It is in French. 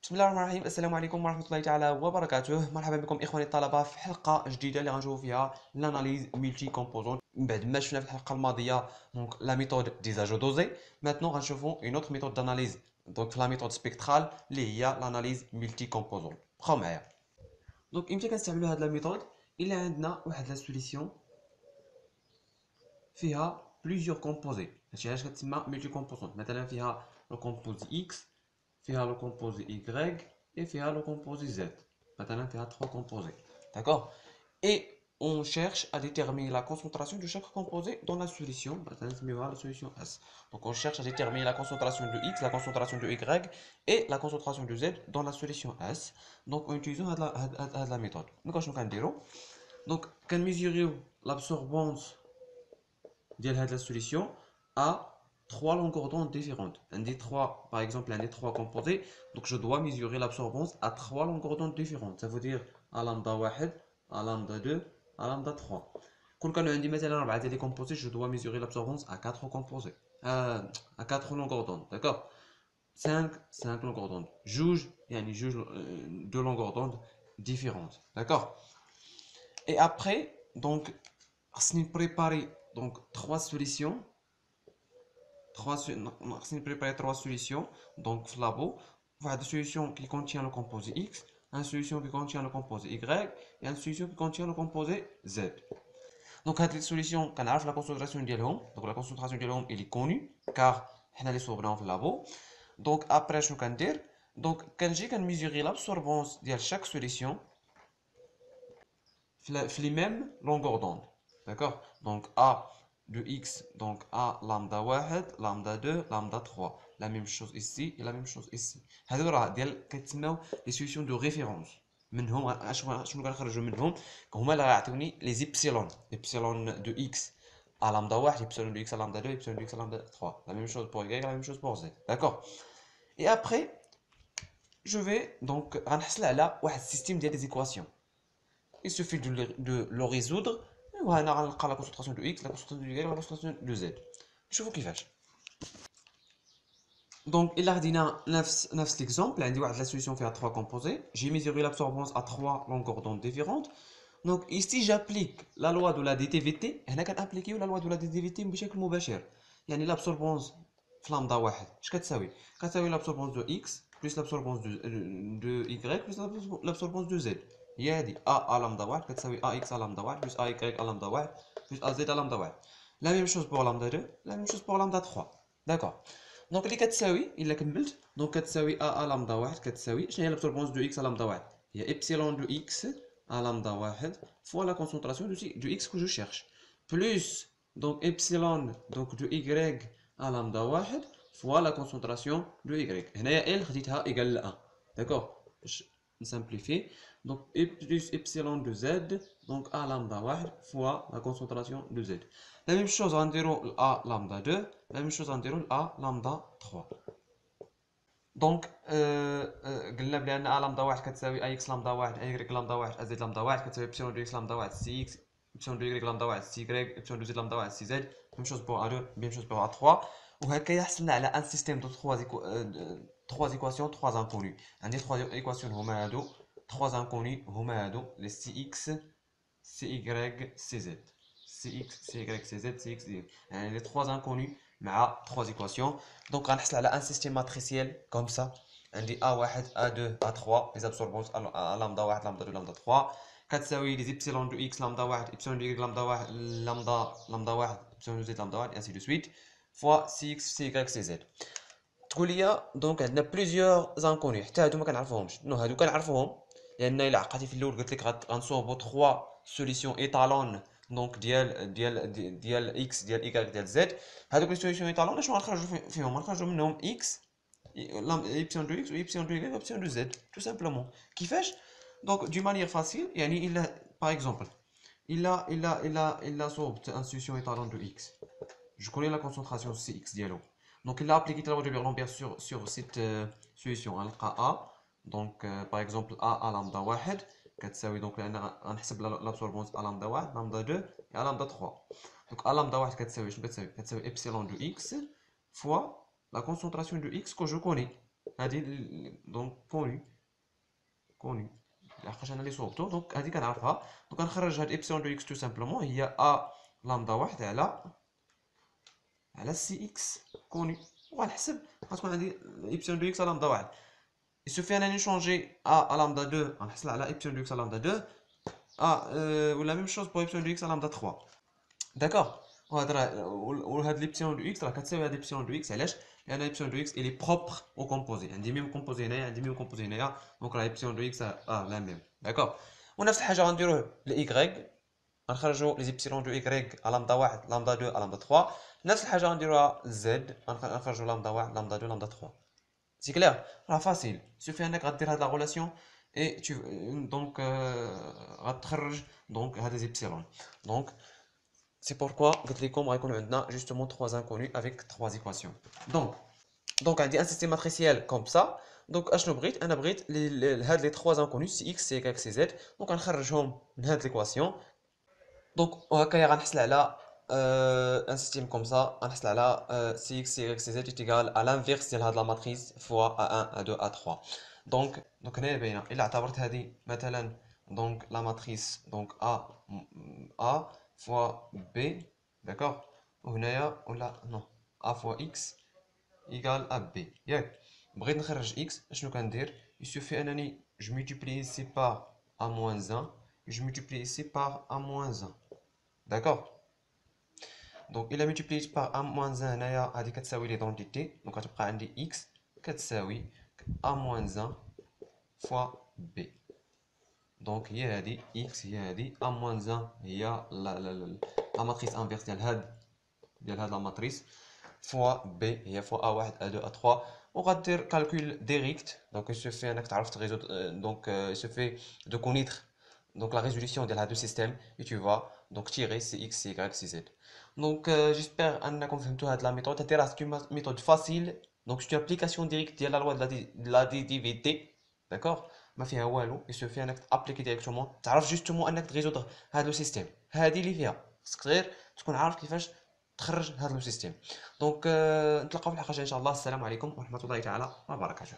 بسم الله الرحمن الرحيم. السلام عليكم ورحمة الله تعالى وبركاته. مرحبا بكم إخواني الطلبة في حلقة جديدة اللي غنشوفو فيها l'analyse multi composante. من بعد ما شفنا في الحلقة الماضية دونك لا ميثود ديزاجو دوزي، ماتنون غنشوفو اون اوتر ميثود داناليز دونك في لا ميثود سبيكترال اللي هي لاناليز ملتي كومبوزون. بقاو معايا. دونك امتى كنستعملو هاد لا ميثود؟ الا عندنا واحد لا سوليسيون فيها بليزيور كومبوزي، هادشي علاش كتسمى ملتي كومبوزونت. مثلا فيها لو كومبوزي اكس، فيها لو composé Y et فيها le composé Z. Maintenant, il y a trois composés. D'accord? Et on cherche à déterminer la concentration de chaque composé dans la solution. Maintenant, c'est la solution S. Donc, on cherche à déterminer la concentration de X, la concentration de Y et la concentration de Z dans la solution S. Donc, en utilisant la méthode. Donc, je vais dire. Donc, quand mesurer l'absorbance de la solution à trois longueurs d'onde différentes. Un des trois, par exemple, un des trois composés, donc je dois mesurer l'absorbance à trois longueurs d'onde différentes. Ça veut dire à lambda 1, à lambda 2, à lambda 3. Quand on a un مثلا composés, je dois mesurer l'absorbance à quatre composés. À quatre longueurs d'onde, d'accord? 5 longueurs d'onde. Juge, deux longueurs d'onde différentes, d'accord? Et après, donc, on préparer donc trois solutions. On préparer trois solutions donc labo. Voilà, une solution qui contient le composé X, une solution qui contient le composé Y et une solution qui contient le composé Z. Donc cette solution qu'on a la concentration ديالهم. Donc la concentration ديالهم elle est connue car حنا اللي صوبناهم في اللابو. Donc après شنو كندير؟ donc كنجي كنميزوري l'absorbance ديال chaque solution في les mêmes longueurs d'onde. D'accord? Donc A de X, donc A lambda 1, lambda 2, lambda 3. La même chose ici et la même chose ici. هادو راه ديال كيتسموا les solutions de référence. منهم شنو كنخرجوا منهم؟ هما اللي غيعطيوني les epsilon. Epsilon de X à lambda 1, epsilon de X à lambda 2, epsilon de X à lambda 3. La même chose pour Y, la même chose pour Z. D'accord? Et après, je vais donc غنحصل على واحد système ديال des équations. Il suffit de le résoudre. وهنا غنلقى la concentration de X, la concentration de Y, la concentration de Z. نشوفوا كيفاش. Donc, il a dit نفس l'exemple, عندي واحد la solution فيها 3 composés. J'ai mesuré l'absorbance à 3 longueurs d'onde différentes. Donc, ici j'applique la loi de la DTVT. هنا كنابليكيو la loi de la DTVT بشكل مباشر. يعني l'absorbance في لامدا واحد اش كتساوي؟ كتساوي l'absorbance de X plus l'absorbance de Y plus l'absorbance de Z. هي هادي A lambda 1 كتساوي AX à lambda 1 plus AY à lambda 1 plus AZ à lambda 1. La même chose pour lambda 2, la même chose pour lambda 3. D'accord. Donc اللي كتساوي الا كملت دونك كتساوي A lambda 1 كتساوي شنو هي l'absorbance de X à lambda 1؟ هي epsilon de X à lambda 1 fois la concentration de X que je cherche plus donc epsilon donc de Y à lambda 1 fois la concentration de Y. هنايا L خديتها égal à 1. D'accord. Je simplifie. Donc plus epsilon de Z donc A lambda 1 fois la concentration de Z. La même chose en déroule A lambda 2, la même chose en déroule A lambda 3. Donc قلنا بلي A lambda 1 كتساوي AX lambda 1 AY lambda 1 AZ lambda 1 كتساوي epsilon de X lambda 1 CX epsilon de Y lambda 1 CY epsilon de Z lambda 1 CZ. Même chose pour A2, même chose pour A3. وهكا حصلنا على un système de trois équations, trois inconnus. عندي trois équations هما هادو trois inconnus هما هادو les CX CY CZ. CX CY CZ CX CY. يعني les trois inconnus مع trois équations. Donc غنحصل على un système matriciel comme ça. عندي A1 A2 A3 les absorbances à lambda 1 lambda 2 lambda 3 كتساوي les epsilon de X lambda 1 epsilon de Y lambda 1 lambda 1 epsilon de Z lambda 1 et ainsi de suite fois CX CY CZ. تقول لي دونك عندنا بليزيور انكوني حتى هادو ما كنعرفوهمش. نو هادو كنعرفوهم لان الا عقلتي في الاول قلت لك غنصوبوا 3 سوليسيون ايطالون دونك ديال اكس ديال اي ديال زد. هادوك لي سوليسيون ايطالون اش غنخرجوا فيهم؟ غنخرجوا منهم اكس ايبسيون دو اكس و ايبسيون دو اي و ايبسيون دو زد تو سامبلومون. كيفاش؟ دونك دو مانيير فاسيل. يعني الا باغ اكزومبل الا صوبت ان سوليسيون ايطالون دو اكس je connais la concentration Cx dialo. Donc il a appliqué la loi de Bernoulli sur cette solution. A, donc par exemple A lambda 1 كتساوي donc غنحسب l'absorbance A lambda 1 lambda 2 et A lambda 3. Donc A lambda 1 كتساوي شنو كتساوي epsilon de X fois la concentration de X que je connais. هذه دونك كوني لحقاش انا اللي صوبتو، دونك هذه كنعرفها. دونك غنخرج هاد ايبسيلون دو اكس تو سامبلومون هي ا لامدا واحد على سي اكس كوني، وغنحسب غتكون عندي ايبسيلون دو اكس على لامدا واحد. يسوفي انني نشونجي ا لامدا 2 غنحصل على ايبسيلون دو اكس على لامدا 2 ولا ميم شوز بو ايبسيلون دو اكس على لامدا 3. داكوغ. وهاد راه وهاد ليبسيلون دو اكس راه كتساوي هاد ليبسيلون دو اكس، علاش؟ لان ليبسيلون دو اكس الي بروبر او كومبوزي، عندي ميم كومبوزي هنايا، عندي ميم كومبوزي هنايا، دونك راه ليبسيلون دو اكس لا ميم. داكوغ. ونفس الحاجه غنديروه لايكغيك، غنخرجوا لي زيبسيلون دو ايكغيك على لامدا 1 لامدا 2 على لامدا 3. نفس الحاجه غنديروها لزد، غنخرجوا لامدا 1 لامدا 2 لامدا 3. سي كلير، راه فاسيل، سوفي انك غدير هاد لا ريلاسيون اي تو دونك غتخرج دونك هاد زيبسيلون. دونك سي بوركوا قلت لكم غيكون عندنا جوستومون 3 انكوني افيك 3 ايكواسيون. دونك عندي ان سيستيم ماتريسيال كوم سا. دونك اشنو بغيت؟ انا بغيت هاد لي 3 انكوني سي اكس سي اكس سي زد، دونك غنخرجهم من هاد ليكواسيون. دونك وهكايا غنحصل على ان سيستيم كوم سا، غنحصل على سي اكس سي اكس سي زد ايكال على لانفيرس ديال هاد لا ماتريس فوا ا 1 ا 2 ا 3. دونك هنايا باينه الا اعتبرت هذه مثلا دونك لا ماتريس دونك ا فوا بي، داكوغ، وهنايا ولا نو ا فوا اكس ايكال ا بي، ياك؟ بغيت نخرج اكس اشنو كندير؟ يسوفي انني جو مولتيبلي سي بار ا موان 1 جو مولتيبلي سي بار ا موان 1. داكوغ. دونك الا ملتيبليت باغ ا موان 1 هنايا هادي كتساوي ليدونتيتي، دونك غتبقى عندي اكس كتساوي ا موان 1 فوا بي. دونك هي هادي اكس هي هادي ا موان 1 هي لا ماتريس انفيرس ديال هاد لا ماتريس فوا بي هي فوا ا واحد ا 2 ا 3. وغدير كالكول ديريكت، دونك يسوفي انك تعرف تريزود، دونك يسوفي دو كونيتر donc la résolution de deux systèmes et tu vas donc tirer cx, cy, cz. Donc j'espère انكم فهمتوا هاد لا ميثود. هادي راه سي une méthode facile، donc c'est une application directe ديال لا لوا de la dédivité. داكوغ، ما فيها والو، يسوفي انك تابليكي ديريكتومون، تعرف جوستومون انك تريزودر هاد لو سيستيم. هادي اللي فيها خصك غير تكون عارف كيفاش تخرج هاد لو سيستيم. دونك نتلاقاو في الحلقه الجايه ان شاء الله. السلام عليكم ورحمه الله تعالى وبركاته.